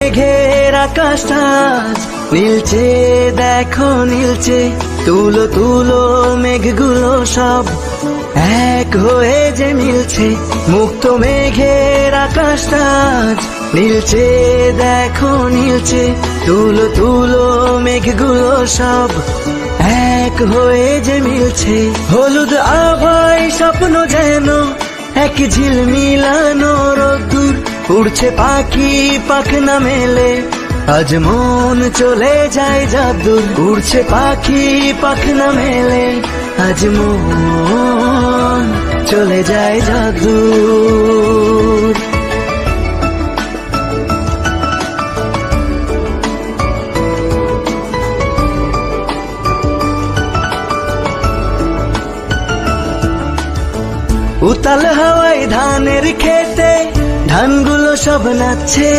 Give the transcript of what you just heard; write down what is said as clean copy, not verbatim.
মেঘের আকাশটা আজ নীলচে, দেখো নীলচে। তুলো তুলো মেঘগুলো সব এক হয়ে যে মিলছে। মুক্ত মেঘের আকাশটা আজ নীলচে, দেখো নীলচে। তুলো তুলো মেঘগুলো সব এক হয়ে যে মিলছে। হলুদ আভায় স্বপ্ন যেন এক ঝিলমিলানো রোদ্দুর। উড়ছে পাখি পাখনা মেলে, আজ মন চলে যায় যাদুর। উড়ছে পাখি পাখনা মেলে, আজ মন চলে যায় যাদুর। উতাল হাওয়ায় ধানের খেতে ধানগুলো সব নাচছে।